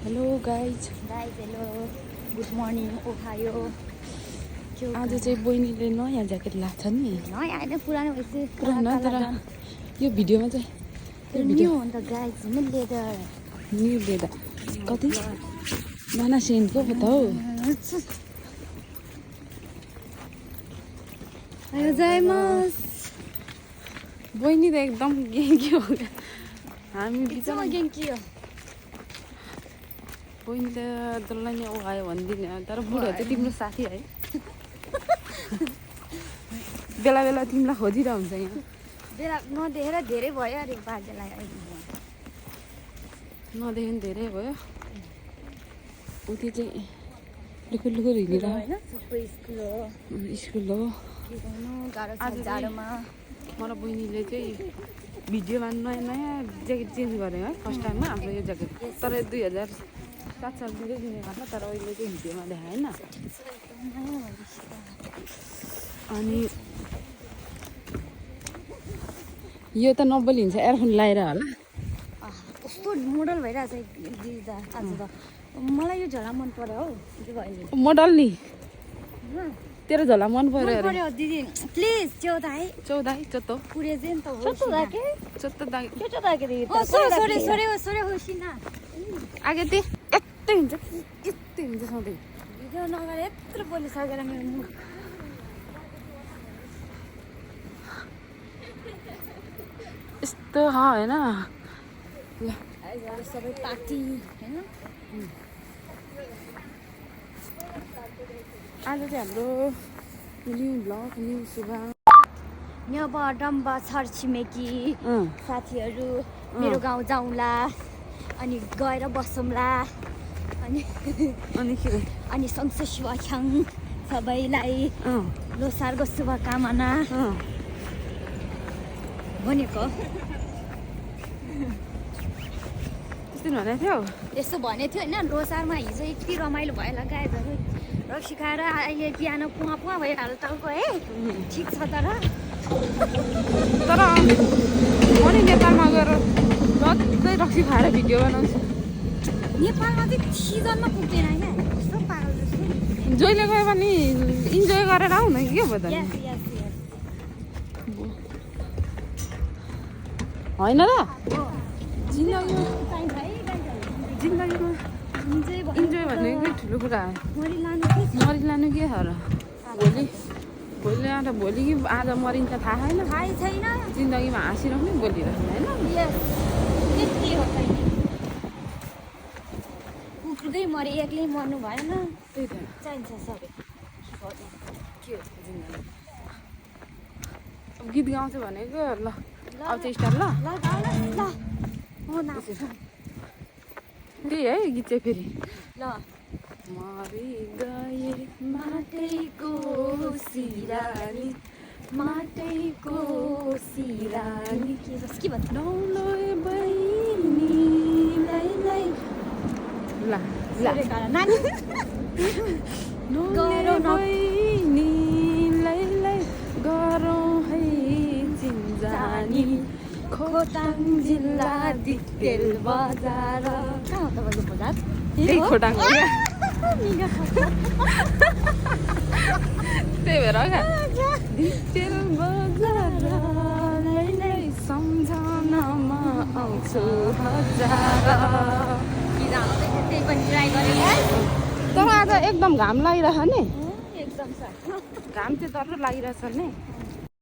hello guys hello good morning Ohio आज चाहिँ बहिनीले नयाँ ज्याकेट लाग्छ नि नयाँ होइन पुरानो भएपछि पुरानो तर यो भिडियोमा चाहिँ त्यो न्यू हो नि त गाइज लेदर न्यू लेदर कति नाना सेन्टको पो त हौ बहिनी त एकदम गेङ्की हो हामी बिचमा गेङ्की हो बहिनी त जसलाई नै उहायो भनिदिने तर बुढो चाहिँ तिम्रो साथी है बेला बेला तिमीलाई खोजिरहेको हुन्छ यहाँ बेला नदेखेर धेरै भयो अरे बाजेलाई नदेखेन धेरै भयो उति चाहिँ लुकुर लुकुर हिँडेर सबै स्कुल हो स्कुल हो गाह्रो छ जाडोमा मलाई बहिनीले चाहिँ भिडियोमा नयाँ नयाँ ज्याकेट चेन्ज गरेँ है फर्स्ट टाइममा हाम्रो यो ज्याकेट तर 2007 सालतिरै किनेको होला तर अहिले चाहिँ भिडियोमा देखाएन अनि यो त नब्बल हिँड्छ एयरफोन लगाएर होला कस्तो मोडल भइरहेछ दिदी आज त मलाई यो झोला मन पर्यो हौ मोडल नि तेरो झोला मन पर्यो दिदी प्लिज 14 पुरे चाहिँ त हो 14 आगे ती यस्तै हुन्छ सधैँ भिडियो नगरेर यत्रो बोलिसकेर मेरो मुख यस्तो होइन ल सबै पार्टी होइन आज चाहिँ हाम्रो न्यू ब्लग न्यू सुगा यहाँ डम्बा छरछिमेकी साथीहरू मेरो गाउँ जाउँला अनि गएर बसौँला अनि संसद शुभकाम सबैलाई लोसारको शुभकामना भनेको त्यस्तो भनेको थियो त्यस्तो भनेको थियो होइन लोसारमा हिजो यति रमाइलो भयो होला गाईहरू रक्सी खाएर अहिले बिहान पुवा भइहाल्यो टाउको है ठिक छ तर म नि नेपालमा गएर जस्तै रक्सी खाएर भिडियो बनाउँछु नेपालमा चाहिँ सिजनमा पुग्दैन होइन कस्तो पागल जस्तो जहिले गयो भने इन्जोय गरेर आऊ न के भयो त होइन र जिन्दगीमा इन्जोय भनेको ठुलो कुरा हो मरिलानु के छ र भोलि आएर भोलि कि आज मरिन्छ थाहा छैन जिन्दगीमा हाँसिरहनु बोलिरहनु होइन कुकुरकै मरे एक्लै मर्नु भएन त्यही त चाहिन्छ सबै के हो जिन्दगी गीत गाउँछु भनेको ल अब चाहिँ स्टार्ट ल त्यही है गीत चाहिँ फेरि ल मरि गए माटैको सिरानी के भन्छ नौलोए बहिनीलाई ल नौलोए बहिनीलाई गरौँ है चिन्जानी खोटाङ जिल्ला दिक्तेल बजार कहाँ हो तपाईँको बजार त्यही खोटाङ हो क्या त्यही भएर क्या दिक्तेल बजारलाई सम्झनामा आउँछु हजार त्यही पनि ट्राई गरेँ तर आज एकदम घाम लागिरहेछ नि एकदम घाम चाहिँ डर लागिरहेछ नि